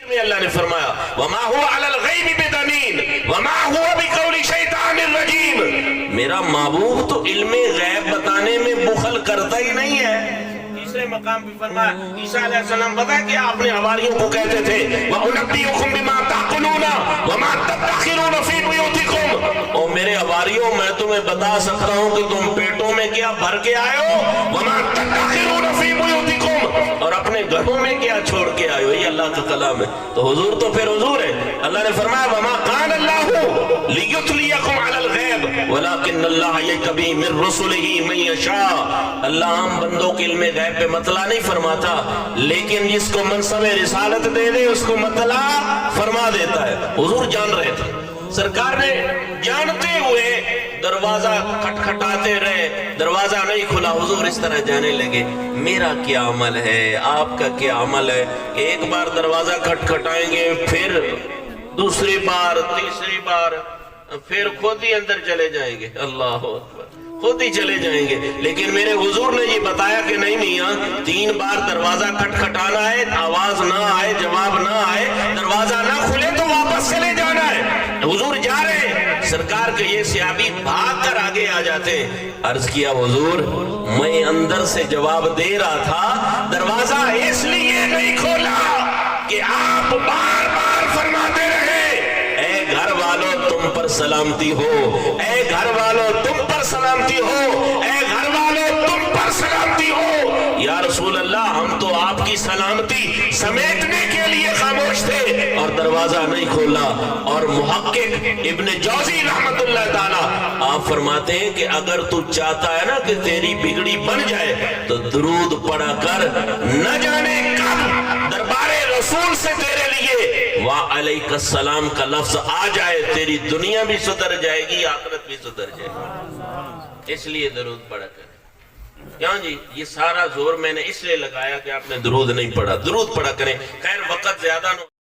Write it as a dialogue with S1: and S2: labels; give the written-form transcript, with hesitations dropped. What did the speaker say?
S1: میں اللہ نے فرمایا وَمَا هُوَ عَلَى الْغَيْبِ بِضَنِينٍ وَمَا هُوَ بِقَوْلِ شَيْطَانِ الرَّجِيمٍ، میرا محبوب تو علم غیب بتانے میں بخل کرتا ہی نہیں ہے۔ تیسرے مقام پہ فرمایا عیسیٰ علیہ السلام بتا کہ آپ نے حواریوں کو کہتے تھے وَأُنَبِّئُكُم بِمَا تَأْكُلُونَ وَمَا تَدَّخِرُونَ فِي بُيُوتِكُم، او میرے حواریوں میں تمہیں بتا سکتا ہوں کہ تم پیٹوں میں کیا بھر کے آئے ہو، وَمَا تَدَّخِرُونَ فِي بُيُوتِكُم، اور اپنے گھروں میں کیا چھوڑ کے آئے ہو۔ یہ اللہ کا کلام ہے، تو حضور تو پھر حضور ہے۔ اللہ نے فرمایا وَمَا كَانَ اللَّهُ لِيُطْلِيَكُمْ عَلَى الْغَيْبِ وَلَكِنَّ اللَّهَ يَجْتَبِي مِن رُّسُلِهِ مَن يَشَاءُ، اللہ عام بندوں کے علم غیب پہ مطلع نہیں فرماتا، لیکن جس کو منصب رسالت دے دے اس کو مطلع فرما دیتا ہے۔ حضور جان رہے تھے، سرکار نے جانتے ہوئے دروازہ کھٹکھٹاتے رہے، دروازہ نہیں کھلا، حضور اس طرح جانے لگے میرا کیا عمل ہے، آپ کا کیا عمل ہے۔ ایک بار دروازہ کھٹکھٹائیں گے، پھر دوسری بار، تیسری بار، پھر خود ہی اندر چلے جائیں گے، اللہ اکبر، خود ہی چلے جائیں گے۔ لیکن میرے حضور نے یہ بتایا کہ نہیں میاں، 3 بار دروازہ کھٹکھٹانا ہے، آواز نہ آئے، جواب نہ آئے، دروازہ نہ کھلے تو واپس چلے جانا ہے۔ حضور جا رہے ہیں، سرکار کے یہ صحابی بھاگ کر آگے آ جاتے ہیں۔ عرض کیا حضور میں اندر سے جواب دے رہا تھا، دروازہ اس لیے نہیں کھولا کہ آپ بار بار فرماتے رہے اے گھر والوں تم پر سلامتی ہو، اے گھر والوں تم پر سلامتی ہو، اے گھر والوں تم پر سلامتی ہو۔ یا رسول اللہ ہم تو آپ کی سلامتی سمیٹنے کے لیے خاموش تھے اور دروازہ نہیں کھولا۔ اور محقق ابن جوزی رحمت اللہ تعالی آپ فرماتے ہیں کہ اگر تو چاہتا ہے نا کہ تیری بگڑی بن جائے تو درود پڑھا کر، نہ جانے کب دربار رسول سے تیرے لیے وَعَلَيْكَ السلام کا لفظ آ جائے، تیری دنیا بھی سدھر جائے گی، آخرت بھی سدھر جائے گی۔ اس لیے درود پڑھا کر۔ کیوں جی؟ یہ سارا زور میں نے اس لیے لگایا کہ آپ نے درود نہیں پڑھا، درود پڑھا کریں۔ خیر وقت زیادہ نہ